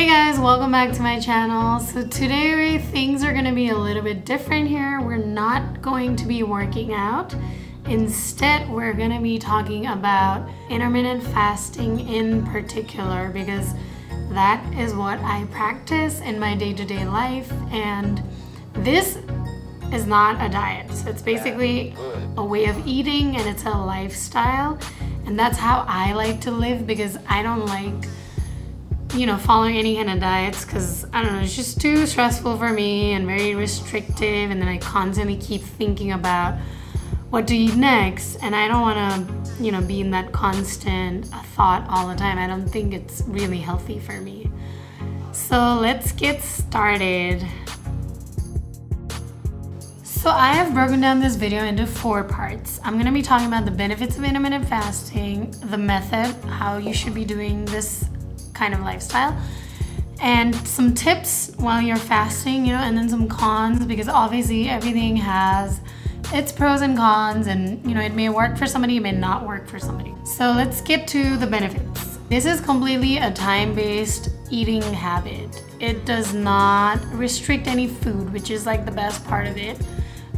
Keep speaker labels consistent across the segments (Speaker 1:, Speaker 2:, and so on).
Speaker 1: Hey guys, welcome back to my channel. So today things are going to be a little bit different here. We're not going to be working out. Instead, we're going to be talking about intermittent fasting in particular because that is what I practice in my day-to-day life, and this is not a diet. So it's basically a way of eating and it's a lifestyle, and that's how I like to live because I don't like following any kind of diets because I don't know, it's just too stressful for me and very restrictive, and then I constantly keep thinking about what to eat next, and I don't want to be in that constant thought all the time. I don't think it's really healthy for me. So let's get started. So I have broken down this video into 4 parts. I'm going to be talking about the benefits of intermittent fasting, the method, how you should be doing this kind of lifestyle, and some tips while you're fasting, and then some cons, because obviously everything has its pros and cons, and it may work for somebody, it may not work for somebody. So let's get to the benefits. This is completely a time-based eating habit. It does not restrict any food, which is like the best part of it.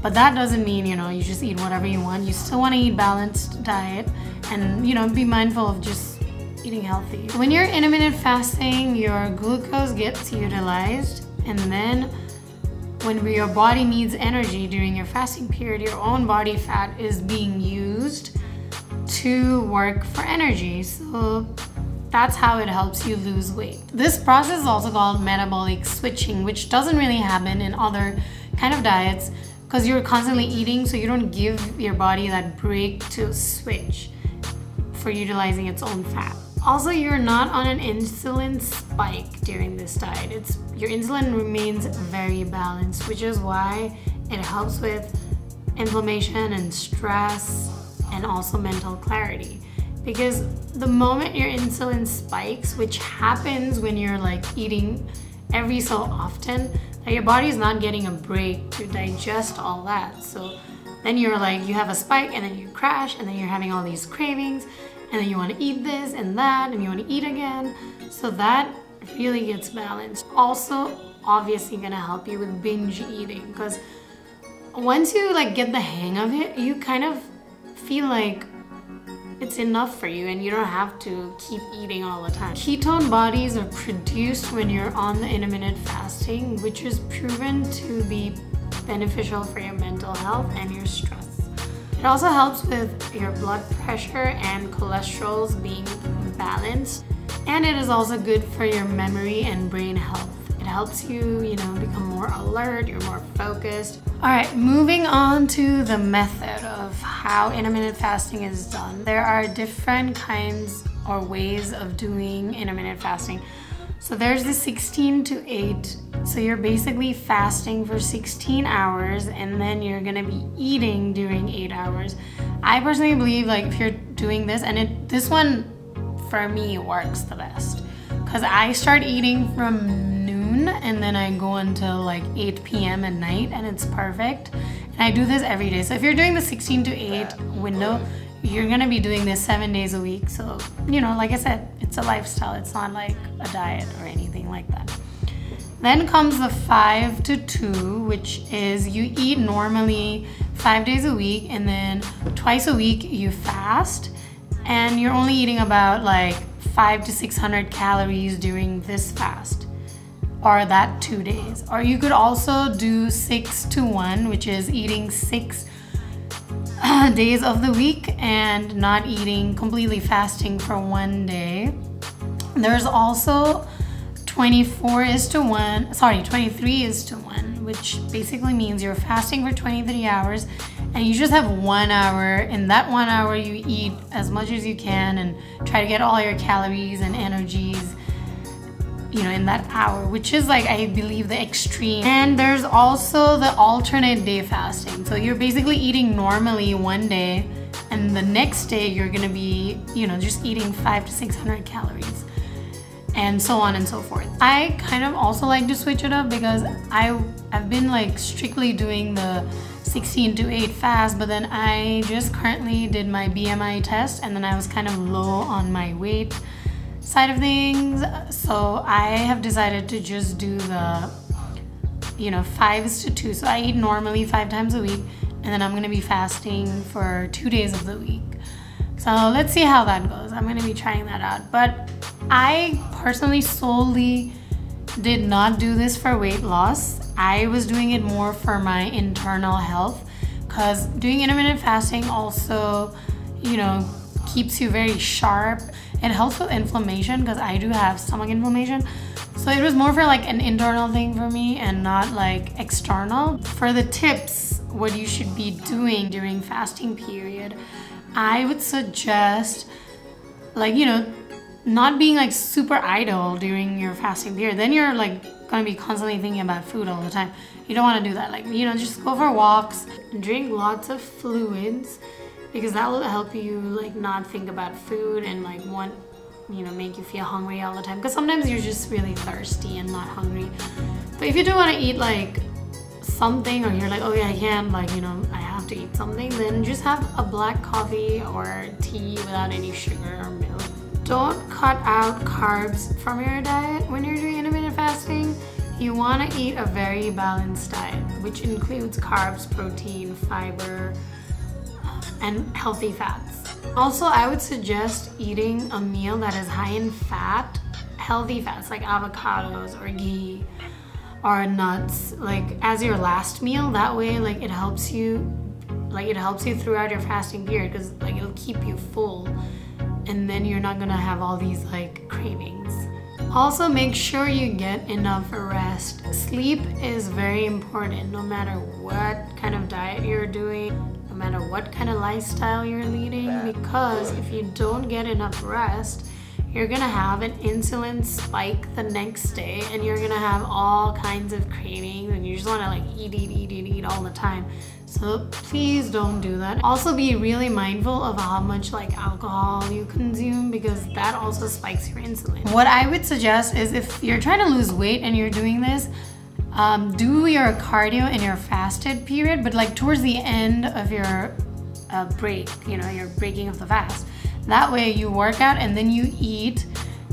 Speaker 1: But that doesn't mean, you just eat whatever you want. You still want to eat balanced diet and, be mindful of just eating healthy. When you're intermittent fasting, your glucose gets utilized, and then when your body needs energy during your fasting period, your own body fat is being used to work for energy. So that's how it helps you lose weight. This process is also called metabolic switching, which doesn't really happen in other kind of diets because you're constantly eating, so you don't give your body that break to switch for utilizing its own fat. Also, you're not on an insulin spike during this diet. Your insulin remains very balanced, which is why it helps with inflammation and stress and also mental clarity. Because the moment your insulin spikes, which happens when you're like eating every so often, that your body is not getting a break to digest all that. So then you have a spike and then you crash, and then you're having all these cravings, and then you want to eat this and that, and you want to eat again. So that really gets balanced. Also, obviously gonna help you with binge eating, because once you get the hang of it, you kind of feel like it's enough for you and you don't have to keep eating all the time. Ketone bodies are produced when you're on the intermittent fasting, which is proven to be beneficial for your mental health and your stress. It also helps with your blood pressure and cholesterols being balanced, and it is also good for your memory and brain health. It helps you, become more alert, you're more focused. All right, moving on to the method of how intermittent fasting is done. There are different kinds or ways of doing intermittent fasting. So there's the 16 to 8. So you're basically fasting for 16 hours and then you're gonna be eating during 8 hours. I personally believe if you're doing this, and this one for me works the best, because I start eating from noon and then I go until 8 p.m. at night, and it's perfect. And I do this every day. So if you're doing the 16 to 8 window, you're gonna be doing this 7 days a week. So, like I said, it's a lifestyle. It's not like a diet or anything like that. Then comes the 5 to 2, which is you eat normally 5 days a week, and then twice a week you fast, and you're only eating about 500 to 600 calories during this fast, or that 2 days. Or you could also do 6 to 1, which is eating 6 days of the week and not eating, completely fasting for 1 day. There's also 23 is to 1, which basically means you're fasting for 23 hours and you just have 1 hour. In that 1 hour, you eat as much as you can and try to get all your calories and energies, in that hour, which is I believe the extreme. And there's also the alternate day fasting. So you're basically eating normally 1 day, and the next day you're gonna be, just eating 500 to 600 calories, and so on and so forth. I kind of also like to switch it up because I've been strictly doing the 16 to 8 fast, but then I just currently did my BMI test, and then I was kind of low on my weight. side of things. So I have decided to just do the 5:2. So I eat normally 5 times a week, and then I'm gonna be fasting for 2 days of the week. So let's see how that goes. I'm gonna be trying that out. But I personally solely did not do this for weight loss. I was doing it more for my internal health, because doing intermittent fasting also, keeps you very sharp. It helps with inflammation, because I do have stomach inflammation. So it was more for like an internal thing for me and not like external. For the tips, what you should be doing during fasting period, I would suggest not being like super idle during your fasting period. Then you're like gonna be constantly thinking about food all the time. You don't want to do that. Just go for walks, drink lots of fluids, because that will help you like not think about food and like make you feel hungry all the time, because sometimes you're just really thirsty and not hungry. But if you do want to eat like something, or you're like, oh yeah, I can, I have to eat something, then just have a black coffee or tea without any sugar or milk. Don't cut out carbs from your diet when you're doing intermittent fasting. You want to eat a very balanced diet, which includes carbs, protein, fiber, and healthy fats. Also, I would suggest eating a meal that is high in fat, healthy fats like avocados or ghee or nuts, as your last meal. That way, it helps you throughout your fasting period, because it'll keep you full, and then you're not gonna have all these cravings. Also, make sure you get enough rest. Sleep is very important, no matter what kind of diet you're doing, no matter what kind of lifestyle you're leading, because if you don't get enough rest, you're gonna have an insulin spike the next day, and you're gonna have all kinds of cravings, and you just wanna eat all the time. So please don't do that. Also, be really mindful of how much alcohol you consume, because that also spikes your insulin. What I would suggest is, if you're trying to lose weight and you're doing this, do your cardio in your fasted period, but towards the end of your break, your breaking of the fast. That way you work out and then you eat,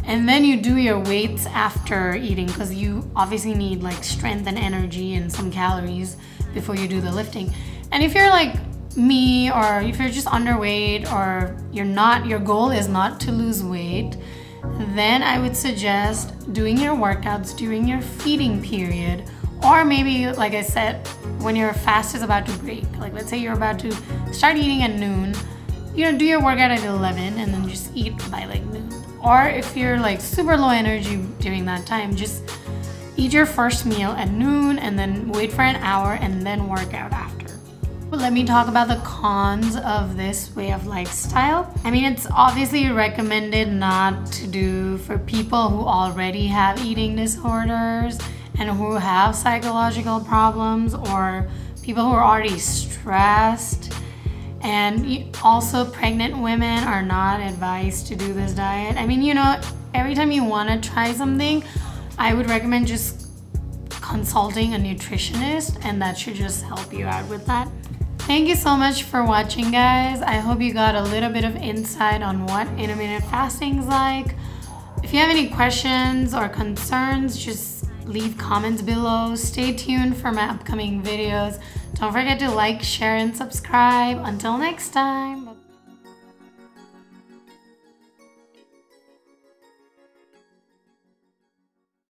Speaker 1: and then you do your weights after eating, because you obviously need strength and energy and some calories before you do the lifting. And if you're like me, or if you're just underweight, or your goal is not to lose weight, then I would suggest doing your workouts during your feeding period, or maybe, like I said, when your fast is about to break. Let's say you're about to start eating at noon, do your workout at 11 and then just eat by noon. Or if you're super low energy during that time, just eat your first meal at noon and then wait for an hour and then work out after. But let me talk about the cons of this way of lifestyle. I mean, it's obviously recommended not to do for people who already have eating disorders and who have psychological problems, or people who are already stressed. And also, pregnant women are not advised to do this diet. I mean, every time you want to try something, I would recommend just consulting a nutritionist, and that should just help you out with that. Thank you so much for watching, guys. I hope you got a little bit of insight on what intermittent fasting is like. If you have any questions or concerns, just leave comments below. Stay tuned for my upcoming videos. Don't forget to like, share, and subscribe. Until next time.